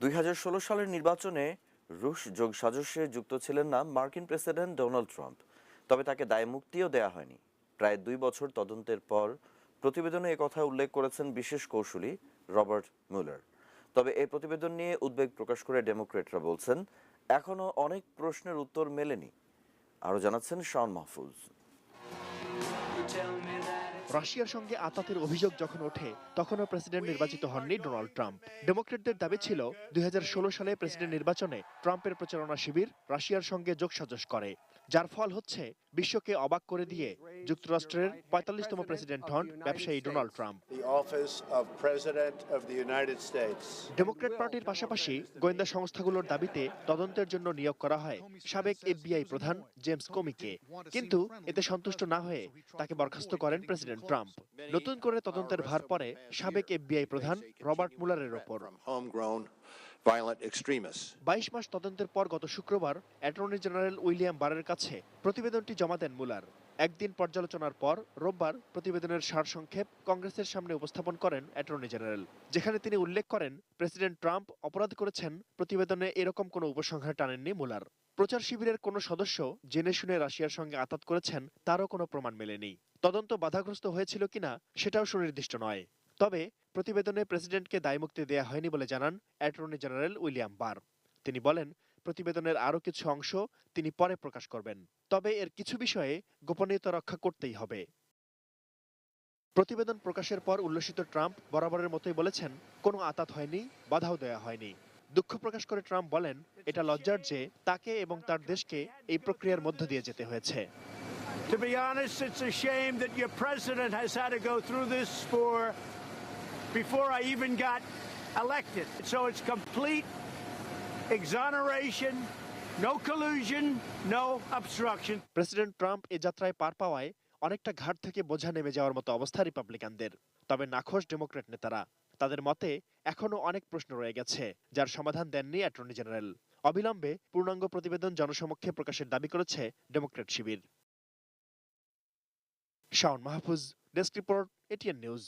2016 সালের নির্বাচনে রুশ যোগসাজশে যুক্ত ছিলেন না মার্কিন প্রেসিডেন্ট ডোনাল্ড ট্রাম্প। তবে তাকে দায়মুক্তিও দেয়া হয়নি। প্রায় 2 বছর তদন্তের পর প্রতিবেদনে একথা উল্লেখ করেছেন বিশেষ কৌঁসুলি রবার্ট মুলার। তবে এই প্রতিবেদন নিয়ে উদ্বেগ প্রকাশ করে ডেমোক্রেটরা বলছেন এখনও অনেক প্রশ্নের উত্তর মেলেনি। আরও জানাচ্ছেন শাওন মাহফুজ। রাশিয়ার সঙ্গে আতাতের অভিযোগ যখন ওঠে তখনও প্রেসিডেন্ট নির্বাচিত হননি ডোনাল্ড ট্রাম্প। ডেমোক্রেটদের দাবি ছিল 2016 সালে প্রেসিডেন্ট নির্বাচনে ট্রাম্পের প্রচারণা শিবির রাশিয়ার সঙ্গে যোগসাজশ করে, যার ফল হচ্ছে বিশ্বকে অবাক করে দিয়ে যুক্তরাষ্ট্রের 45তম প্রেসিডেন্ট হন ব্যবসায়ী ডোনাল্ড ট্রাম্প। ডেমোক্রেট পার্টির পাশাপাশি গোয়েন্দা সংস্থাগুলোর দাবিতে তদন্তের জন্য নিয়োগ করা হয় সাবেক FBI প্রধান জেমস কোমিকে, কিন্তু এতে সন্তুষ্ট না হয়ে তাকে বরখাস্ত করেন প্রেসিডেন্ট ট্রাম্প। নতুন করে তদন্তের ভার পড়ে সাবেক FBI প্রধান রবার্ট মুলারের ওপর। 22 মাস তদন্তের পর গত শুক্রবার অ্যাটর্নি জেনারেল উইলিয়াম বারের কাছে প্রতিবেদনটি জমা দেন মুলার। একদিন পর্যালোচনার পর রোববার প্রতিবেদনের সারসংক্ষেপ কংগ্রেসের সামনে উপস্থাপন করেন অ্যাটর্নি জেনারেল, যেখানে তিনি উল্লেখ করেন প্রেসিডেন্ট ট্রাম্প অপরাধ করেছেন। প্রতিবেদনে এরকম কোনো উপসংহার টানেননি মুলার। প্রচার শিবিরের কোনো সদস্য জেনে শুনে রাশিয়ার সঙ্গে আতাত করেছেন তারও কোনো প্রমাণ মেলেনি। তদন্ত বাধাগ্রস্ত হয়েছিল কিনা সেটাও সুনির্দিষ্ট নয়। তবে প্রতিবেদনে প্রেসিডেন্টকে দায়মুক্তি দেয়া হয়নি বলে জানান অ্যাটর্নি জেনারেল উইলিয়াম বার। তিনি বলেন প্রতিবেদনের আরও কিছু অংশ তিনি পরে প্রকাশ করবেন, তবে এর কিছু বিষয়ে গোপনীয়তা রক্ষা করতেই হবে। প্রতিবেদন প্রকাশের পর উল্লসিত ট্রাম্প বরাবরের মতোই বলেছেন কোনো আতাত হয়নি, বাধাও দেয়া হয়নি। দুঃখ প্রকাশ করে ট্রাম্প বলেন এটা লজ্জার যে তাকে এবং তার দেশকে এই প্রক্রিয়ার মধ্য দিয়ে যেতে হয়েছে। To be honest, it's a shame that your president has had to go through this before I even got elected. So it's complete exoneration, no collusion, no obstruction. President Trump এ যাত্রায় পার পাওয়ায় অনেকটা ঘাট থেকে বোঝা নেমে যাওয়ার মতো অবস্থা রিপাবলিকানদের। তবে নাখোশ ডেমোক্রেট নেতারা। তাদের মতে এখনো অনেক প্রশ্ন রয়ে গেছে, যার সমাধান দেননি অ্যাটর্নি জেনারেল। অবিলম্বে পূর্ণাঙ্গ প্রতিবেদন জনসমক্ষে প্রকাশের দাবি করেছে ডেমোক্রেট শিবির। Shaon Mahfuz, desk report, ATN news.